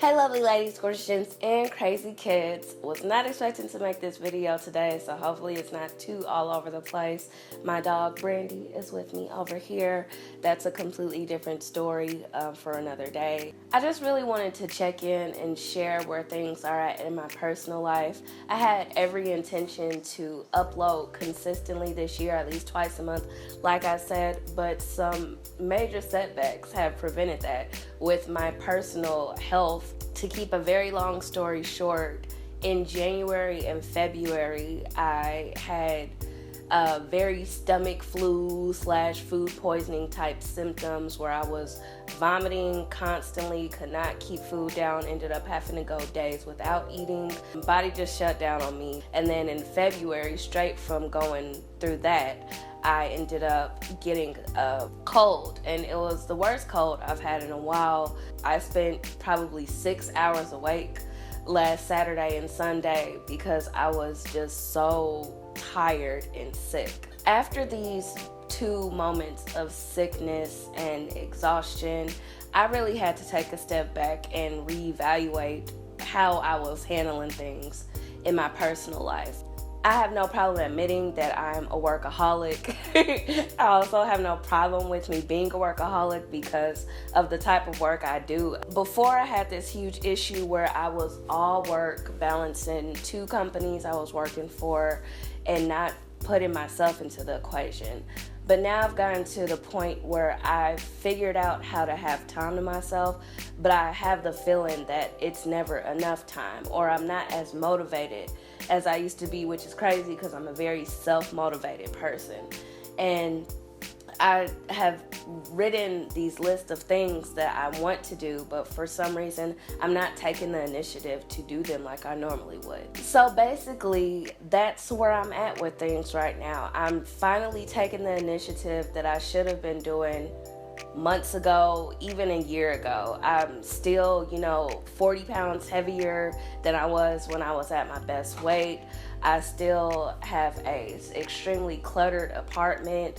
Hey lovely ladies, Christians, and crazy kids. Was not expecting to make this video today, so hopefully it's not too all over the place. My dog Brandy is with me over here. That's a completely different story for another day. I just really wanted to check in and share where things are at in my personal life. I had every intention to upload consistently this year, at least twice a month, like I said, but some major setbacks have prevented that with my personal health. To keep a very long story short, in January and February, I had very stomach flu / food poisoning type symptoms where I was vomiting constantly, could not keep food down, ended up having to go days without eating. Body just shut down on me. And then in February, straight from going through that, I ended up getting a cold, and it was the worst cold I've had in a while. I spent probably 6 hours awake last Saturday and Sunday because I was just so tired and sick. After these 2 moments of sickness and exhaustion, I really had to take a step back and reevaluate how I was handling things in my personal life. I have no problem admitting that I'm a workaholic. I also have no problem with me being a workaholic because of the type of work I do. Before, I had this huge issue where I was all work, balancing 2 companies I was working for and not putting myself into the equation. But now I've gotten to the point where I've figured out how to have time to myself, but I have the feeling that it's never enough time, or I'm not as motivated as I used to be, which is crazy because I'm a very self-motivated person. And I have written these lists of things that I want to do, but for some reason, I'm not taking the initiative to do them like I normally would. So basically, that's where I'm at with things right now. I'm finally taking the initiative that I should have been doing months ago, even a year ago. I'm still, 40 pounds heavier than I was when I was at my best weight. I still have a extremely cluttered apartment.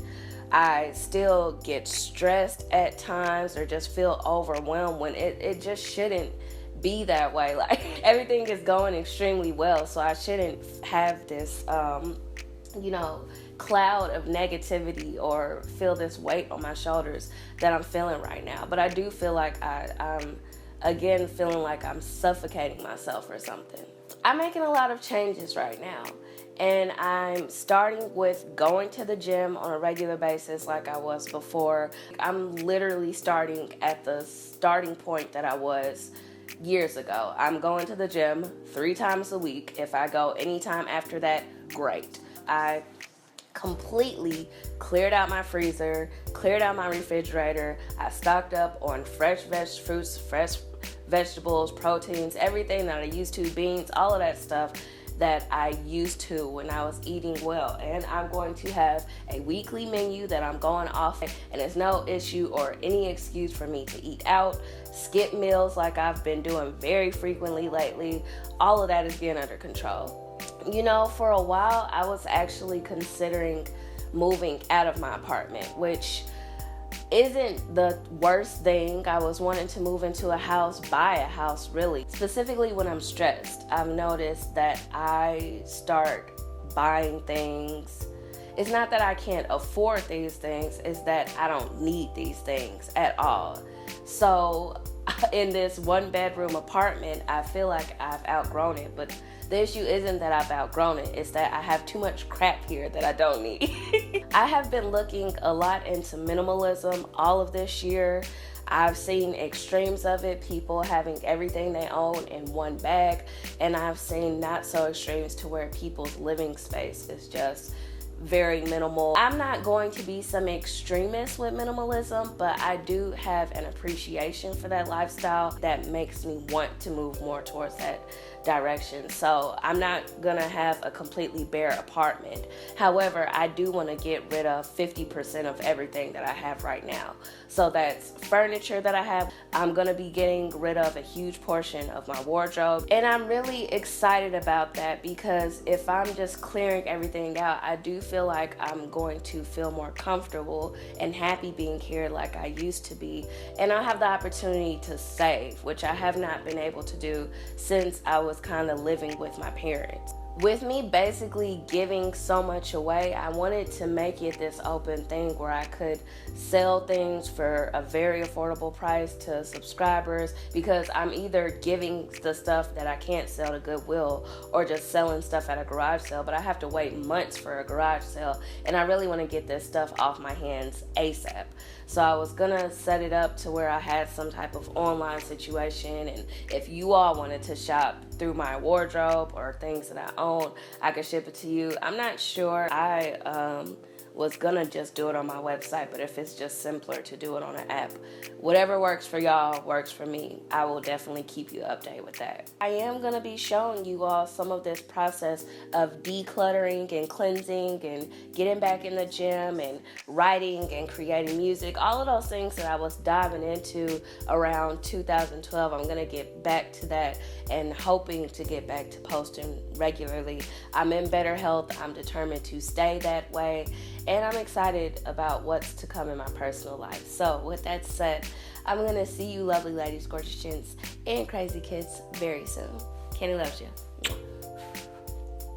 I still get stressed at times or just feel overwhelmed when it just shouldn't be that way. Like, everything is going extremely well, so I shouldn't have this, cloud of negativity or feel this weight on my shoulders that I'm feeling right now. But I do feel like I'm again feeling like I'm suffocating myself or something. I'm making a lot of changes right now. And I'm starting with going to the gym on a regular basis like I was before. I'm literally starting at the starting point that I was years ago. I'm going to the gym 3 times a week. If I go anytime after that, great. I completely cleared out my freezer, cleared out my refrigerator. I stocked up on fresh fruits, fresh vegetables, proteins, everything that I used to, beans, all of that stuff that I used to when I was eating well. And I'm going to have a weekly menu that I'm going off, and it's no issue or any excuse for me to eat out, skip meals like I've been doing very frequently lately. All of that is getting under control. For a while, I was actually considering moving out of my apartment, which isn't the worst thing. I was wanting to move into a house, buy a house really. Specifically when I'm stressed, I've noticed that I start buying things. It's not that I can't afford these things, it's that I don't need these things at all. So in this 1-bedroom apartment, I feel like I've outgrown it, but the issue isn't that I've outgrown it, it's that I have too much crap here that I don't need. I have been looking a lot into minimalism all of this year. I've seen extremes of it, people having everything they own in one bag, and I've seen not so extremes to where people's living space is just very minimal. I'm not going to be some extremist with minimalism, but I do have an appreciation for that lifestyle that makes me want to move more towards that direction. So I'm not gonna have a completely bare apartment. However, I do want to get rid of 50% of everything that I have right now. So that's furniture that I have. I'm gonna be getting rid of a huge portion of my wardrobe, and I'm really excited about that because if I'm just clearing everything out, I do feel like I'm going to feel more comfortable and happy being here like I used to be. And I have the opportunity to save, which I have not been able to do since I was kind of living with my parents. With me basically giving so much away, I wanted to make it this open thing where I could sell things for a very affordable price to subscribers, because I'm either giving the stuff that I can't sell to Goodwill or just selling stuff at a garage sale, but I have to wait months for a garage sale, and I really want to get this stuff off my hands ASAP. So I was gonna set it up to where I had some type of online situation, and if you all wanted to shop through my wardrobe or things that I own, I could ship it to you. I'm not sure. I was gonna just do it on my website, but if it's just simpler to do it on an app, whatever works for y'all works for me. I will definitely keep you updated with that. I am gonna be showing you all some of this process of decluttering and cleansing and getting back in the gym and writing and creating music, all of those things that I was diving into around 2012. I'm gonna get back to that and hoping to get back to posting regularly. I'm in better health. I'm determined to stay that way. And I'm excited about what's to come in my personal life. So with that said, I'm going to see you lovely ladies, gorgeous gents, and crazy kids very soon. Kandee loves you.